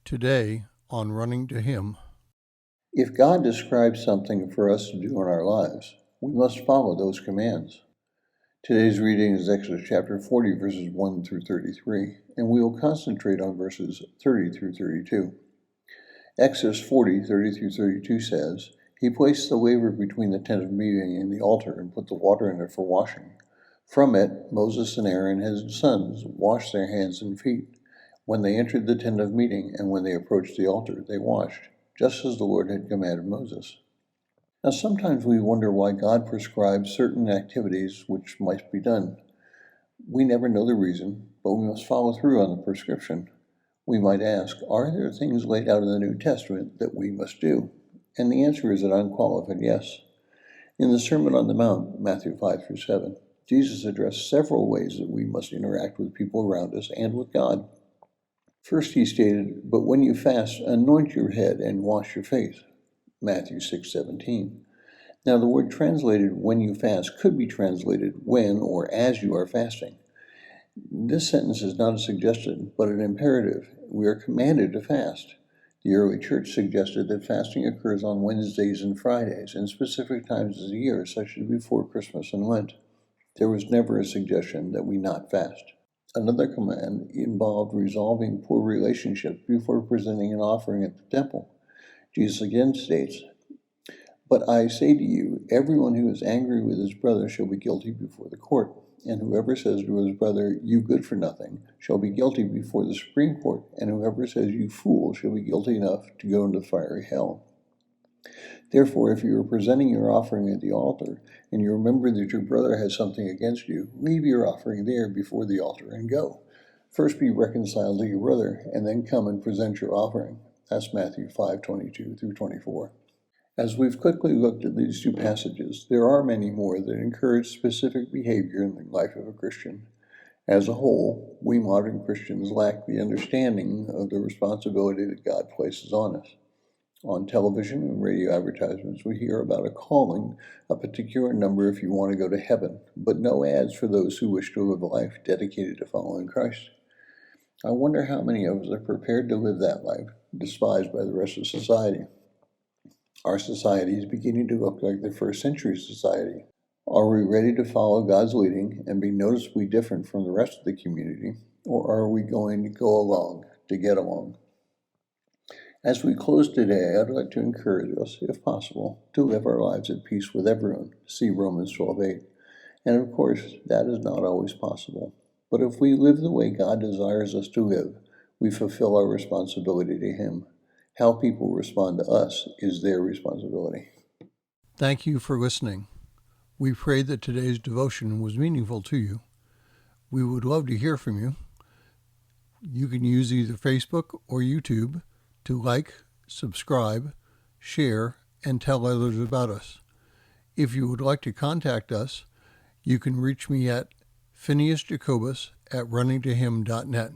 Today on Running to Him. If God describes something for us to do in our lives, we must follow those commands. Today's reading is Exodus chapter 40, verses 1 through 33, and we will concentrate on verses 30 through 32. Exodus 40, 30 through 32 says, "He placed the laver between the tent of meeting and the altar and put the water in it for washing. From it, Moses and Aaron his sons washed their hands and feet. When they entered the tent of meeting and when they approached the altar, they washed, just as the Lord had commanded Moses." Now, sometimes we wonder why God prescribes certain activities which must be done. We never know the reason, but we must follow through on the prescription. We might ask, are there things laid out in the New Testament that we must do? And the answer is an unqualified yes. In the Sermon on the Mount, Matthew 5 through 7, Jesus addressed several ways that we must interact with people around us and with God. First, he stated, "But when you fast, anoint your head and wash your face." Matthew 6:17. Now, the word translated "when you fast" could be translated "when" or "as you are fasting." This sentence is not a suggestion, but an imperative. We are commanded to fast. The early church suggested that fasting occurs on Wednesdays and Fridays and specific times of the year, such as before Christmas and Lent. There was never a suggestion that we not fast. Another command involved resolving poor relationships before presenting an offering at the temple. Jesus again states, "But I say to you, everyone who is angry with his brother shall be guilty before the court, and whoever says to his brother, 'You good for nothing,' shall be guilty before the Supreme Court, and whoever says, 'You fool,' shall be guilty enough to go into fiery hell." Therefore, if you are presenting your offering at the altar, and you remember that your brother has something against you, leave your offering there before the altar and go. First be reconciled to your brother, and then come and present your offering. That's Matthew 5:22 through 24. As we've quickly looked at these two passages, there are many more that encourage specific behavior in the life of a Christian. As a whole, we modern Christians lack the understanding of the responsibility that God places on us. On television and radio advertisements, we hear about a calling, a particular number if you want to go to heaven, but no ads for those who wish to live a life dedicated to following Christ. I wonder how many of us are prepared to live that life, despised by the rest of society. Our society is beginning to look like the first century society. Are we ready to follow God's leading and be noticeably different from the rest of the community, or are we going to go along to get along? As we close today, I'd like to encourage us, if possible, to live our lives at peace with everyone. See Romans 12:8. And of course, that is not always possible. But if we live the way God desires us to live, we fulfill our responsibility to Him. How people respond to us is their responsibility. Thank you for listening. We pray that today's devotion was meaningful to you. We would love to hear from you. You can use either Facebook or YouTube to like, subscribe, share, and tell others about us. If you would like to contact us, you can reach me at phineasjacobus@runningtohim.net.